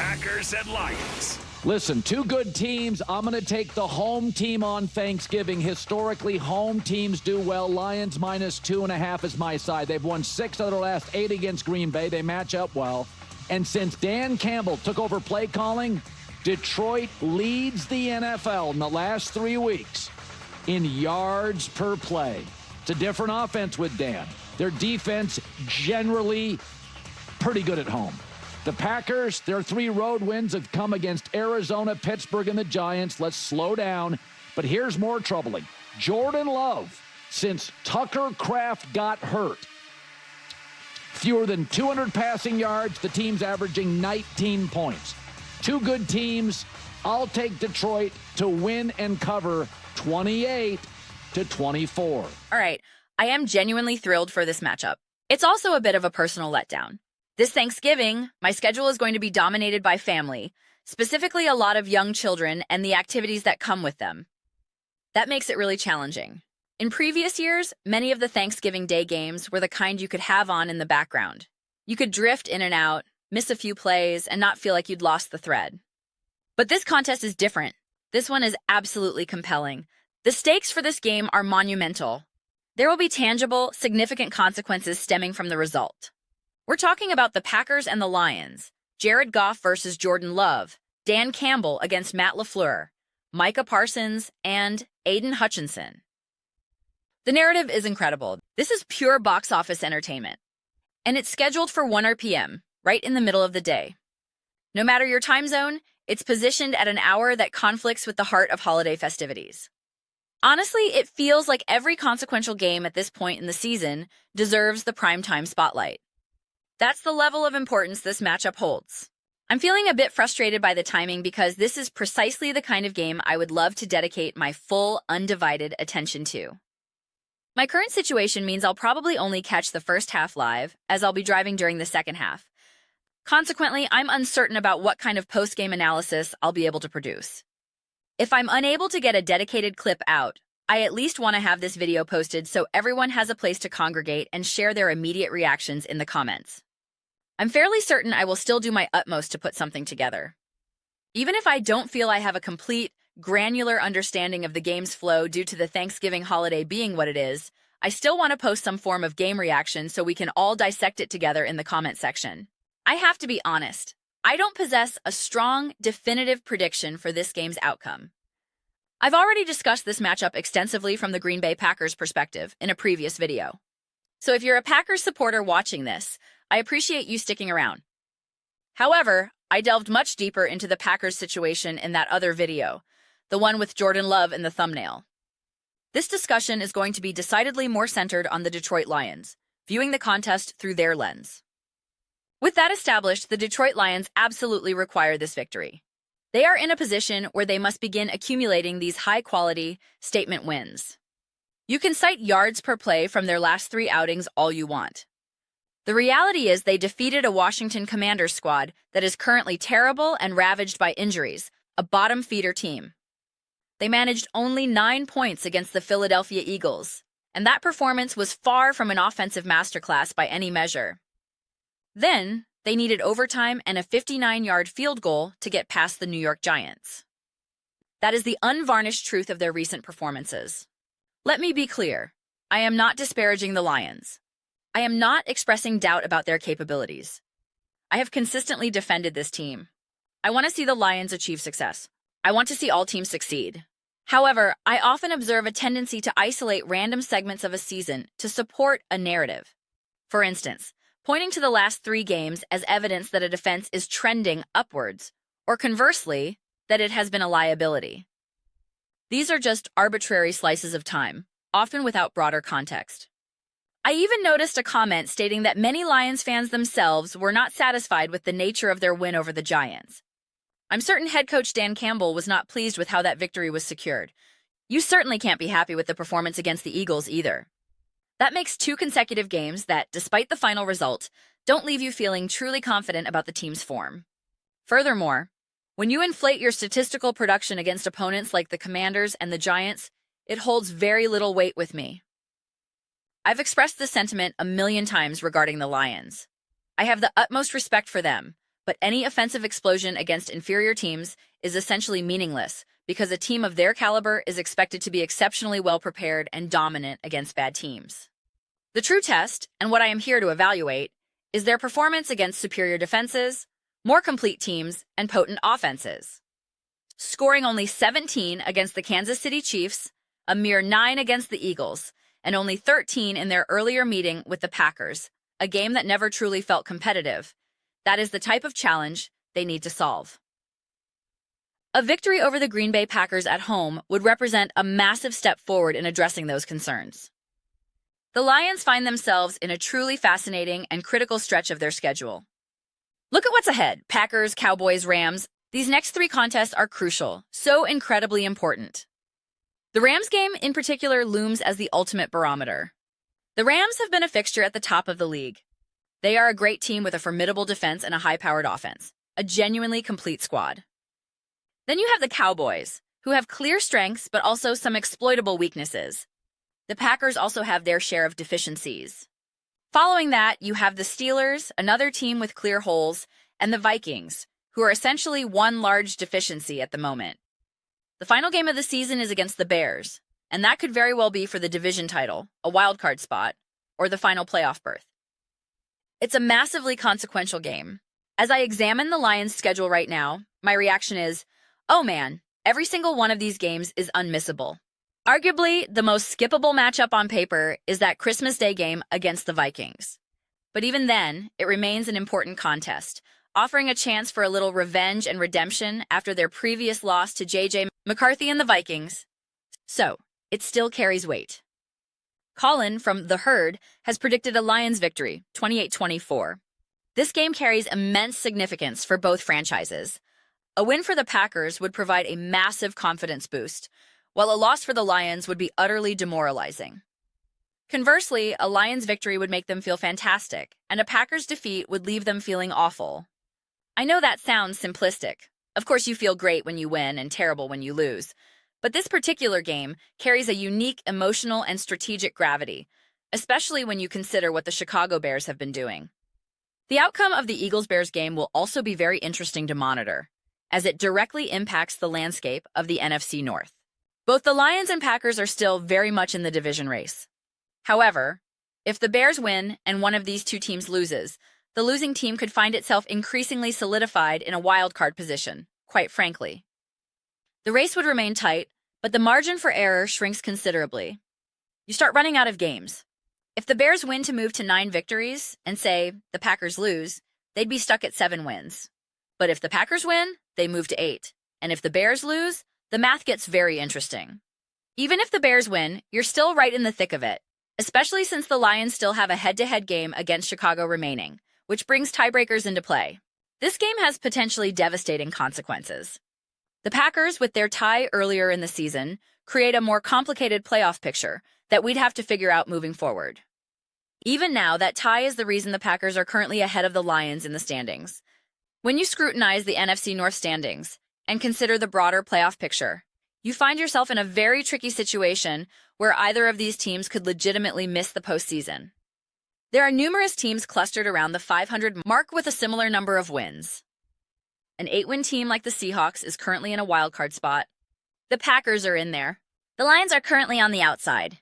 Packers and Lions. Listen, two good teams. I'm going to take the home team on Thanksgiving. Historically, home teams do well. Lions -2.5 is my side. They've won 6 of their last 8 against Green Bay. They match up well. And since Dan Campbell took over play calling, Detroit leads the NFL in the last 3 weeks in yards per play. It's a different offense with Dan. Their defense generally pretty good at home. The Packers, their 3 road wins have come against Arizona, Pittsburgh, and the Giants. Let's slow down. But here's more troubling. Jordan Love, since Tucker Kraft got hurt, fewer than 200 passing yards. The team's averaging 19 points. Two good teams. I'll take Detroit to win and cover 28-24. All right, I am genuinely thrilled for this matchup. It's also a bit of a personal letdown. This Thanksgiving, my schedule is going to be dominated by family, specifically a lot of young children and the activities that come with them. That makes it really challenging. In previous years, many of the Thanksgiving Day games were the kind you could have on in the background. You could drift in and out, miss a few plays, and not feel like you'd lost the thread. But this contest is different. This one is absolutely compelling. The stakes for this game are monumental. There will be tangible, significant consequences stemming from the result. We're talking about the Packers and the Lions, Jared Goff versus Jordan Love, Dan Campbell against Matt LaFleur, Micah Parsons, and Aiden Hutchinson. The narrative is incredible. This is pure box office entertainment. And it's scheduled for 1 p.m., right in the middle of the day. No matter your time zone, it's positioned at an hour that conflicts with the heart of holiday festivities. Honestly, it feels like every consequential game at this point in the season deserves the primetime spotlight. That's the level of importance this matchup holds. I'm feeling a bit frustrated by the timing because this is precisely the kind of game I would love to dedicate my full, undivided attention to. My current situation means I'll probably only catch the first half live, as I'll be driving during the second half. Consequently, I'm uncertain about what kind of post-game analysis I'll be able to produce. If I'm unable to get a dedicated clip out, I at least want to have this video posted so everyone has a place to congregate and share their immediate reactions in the comments. I'm fairly certain I will still do my utmost to put something together. Even if I don't feel I have a complete, granular understanding of the game's flow due to the Thanksgiving holiday being what it is, I still want to post some form of game reaction so we can all dissect it together in the comment section. I have to be honest, I don't possess a strong, definitive prediction for this game's outcome. I've already discussed this matchup extensively from the Green Bay Packers perspective in a previous video. So if you're a Packers supporter watching this, I appreciate you sticking around. However, I delved much deeper into the Packers situation in that other video, the one with Jordan Love in the thumbnail. This discussion is going to be decidedly more centered on the Detroit Lions, viewing the contest through their lens. With that established, the Detroit Lions absolutely require this victory. They are in a position where they must begin accumulating these high-quality statement wins. You can cite yards per play from their last 3 outings all you want. The reality is they defeated a Washington Commanders squad that is currently terrible and ravaged by injuries, a bottom-feeder team. They managed only 9 points against the Philadelphia Eagles, and that performance was far from an offensive masterclass by any measure. Then, they needed overtime and a 59-yard field goal to get past the New York Giants. That is the unvarnished truth of their recent performances. Let me be clear. I am not disparaging the Lions. I am not expressing doubt about their capabilities. I have consistently defended this team. I want to see the Lions achieve success. I want to see all teams succeed. However, I often observe a tendency to isolate random segments of a season to support a narrative. For instance, pointing to the last 3 games as evidence that a defense is trending upwards, or conversely, that it has been a liability. These are just arbitrary slices of time, often without broader context. I even noticed a comment stating that many Lions fans themselves were not satisfied with the nature of their win over the Giants. I'm certain head coach Dan Campbell was not pleased with how that victory was secured. You certainly can't be happy with the performance against the Eagles either. That makes 2 consecutive games that, despite the final result, don't leave you feeling truly confident about the team's form. Furthermore, when you inflate your statistical production against opponents like the Commanders and the Giants, it holds very little weight with me. I've expressed this sentiment a million times regarding the Lions. I have the utmost respect for them, but any offensive explosion against inferior teams is essentially meaningless because a team of their caliber is expected to be exceptionally well prepared and dominant against bad teams. The true test, and what I am here to evaluate, is their performance against superior defenses, more complete teams, and potent offenses. Scoring only 17 against the Kansas City Chiefs, a mere 9 against the Eagles, and only 13 in their earlier meeting with the Packers, a game that never truly felt competitive. That is the type of challenge they need to solve. A victory over the Green Bay Packers at home would represent a massive step forward in addressing those concerns. The Lions find themselves in a truly fascinating and critical stretch of their schedule. Look at what's ahead: Packers, Cowboys, Rams. These next 3 contests are crucial, so incredibly important. The Rams game in particular looms as the ultimate barometer. The Rams have been a fixture at the top of the league. They are a great team with a formidable defense and a high-powered offense, a genuinely complete squad. Then you have the Cowboys, who have clear strengths but also some exploitable weaknesses. The Packers also have their share of deficiencies. Following that, you have the Steelers, another team with clear holes, and the Vikings, who are essentially one large deficiency at the moment. The final game of the season is against the Bears, and that could very well be for the division title, a wildcard spot, or the final playoff berth. It's a massively consequential game. As I examine the Lions' schedule right now, my reaction is, oh man, every single one of these games is unmissable. Arguably, the most skippable matchup on paper is that Christmas Day game against the Vikings. But even then, it remains an important contest, offering a chance for a little revenge and redemption after their previous loss to J.J. McCarthy and the Vikings. So, it still carries weight. Colin from The Herd has predicted a Lions victory, 28-24. This game carries immense significance for both franchises. A win for the Packers would provide a massive confidence boost, while a loss for the Lions would be utterly demoralizing. Conversely, a Lions victory would make them feel fantastic, and a Packers defeat would leave them feeling awful. I know that sounds simplistic. Of course, you feel great when you win and terrible when you lose. But this particular game carries a unique emotional and strategic gravity, especially when you consider what the Chicago Bears have been doing. The outcome of the Eagles-Bears game will also be very interesting to monitor, as it directly impacts the landscape of the NFC North. Both the Lions and Packers are still very much in the division race. However, if the Bears win and one of these 2 teams loses, the losing team could find itself increasingly solidified in a wild card position, quite frankly. The race would remain tight, but the margin for error shrinks considerably. You start running out of games. If the Bears win to move to 9 victories, and say the Packers lose, they'd be stuck at 7 wins. But if the Packers win, they move to 8. And if the Bears lose, the math gets very interesting. Even if the Bears win, you're still right in the thick of it, especially since the Lions still have a head-to-head game against Chicago remaining, which brings tiebreakers into play. This game has potentially devastating consequences. The Packers, with their tie earlier in the season, create a more complicated playoff picture that we'd have to figure out moving forward. Even now, that tie is the reason the Packers are currently ahead of the Lions in the standings. When you scrutinize the NFC North standings and consider the broader playoff picture, you find yourself in a very tricky situation where either of these teams could legitimately miss the postseason. There are numerous teams clustered around the 500 mark with a similar number of wins. An 8-win team like the Seahawks is currently in a wildcard spot. The Packers are in there. The Lions are currently on the outside.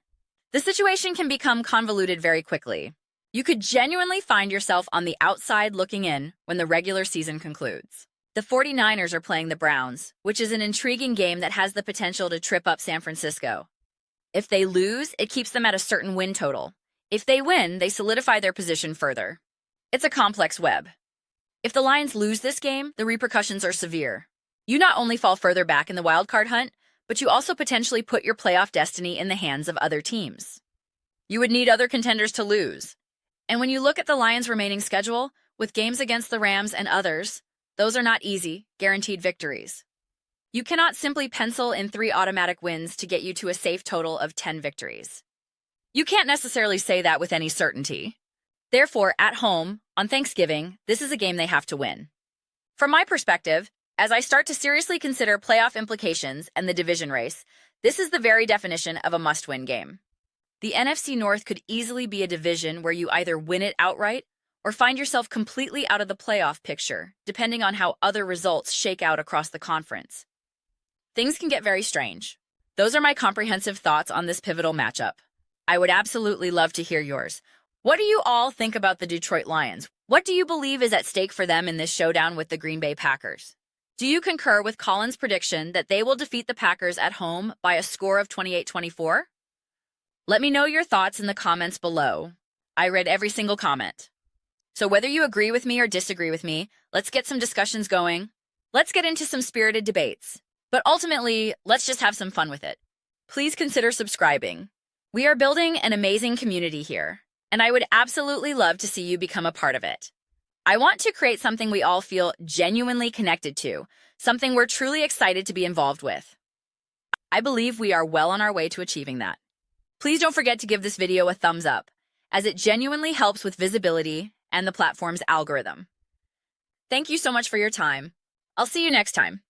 The situation can become convoluted very quickly. You could genuinely find yourself on the outside looking in when the regular season concludes. The 49ers are playing the Browns, which is an intriguing game that has the potential to trip up San Francisco. If they lose, it keeps them at a certain win total. If they win, they solidify their position further. It's a complex web. If the Lions lose this game, the repercussions are severe. You not only fall further back in the wildcard hunt, but you also potentially put your playoff destiny in the hands of other teams. You would need other contenders to lose. And when you look at the Lions' remaining schedule, with games against the Rams and others, those are not easy, guaranteed victories. You cannot simply pencil in 3 automatic wins to get you to a safe total of 10 victories. You can't necessarily say that with any certainty. Therefore, at home, on Thanksgiving, this is a game they have to win. From my perspective, as I start to seriously consider playoff implications and the division race, this is the very definition of a must-win game. The NFC North could easily be a division where you either win it outright or find yourself completely out of the playoff picture, depending on how other results shake out across the conference. Things can get very strange. Those are my comprehensive thoughts on this pivotal matchup. I would absolutely love to hear yours. What do you all think about the Detroit Lions? What do you believe is at stake for them in this showdown with the Green Bay Packers? Do you concur with Colin's prediction that they will defeat the Packers at home by a score of 28-24? Let me know your thoughts in the comments below. I read every single comment. So whether you agree with me or disagree with me, let's get some discussions going. Let's get into some spirited debates. But ultimately, let's just have some fun with it. Please consider subscribing. We are building an amazing community here, and I would absolutely love to see you become a part of it. I want to create something we all feel genuinely connected to, something we're truly excited to be involved with. I believe we are well on our way to achieving that. Please don't forget to give this video a thumbs up, as it genuinely helps with visibility and the platform's algorithm. Thank you so much for your time. I'll see you next time.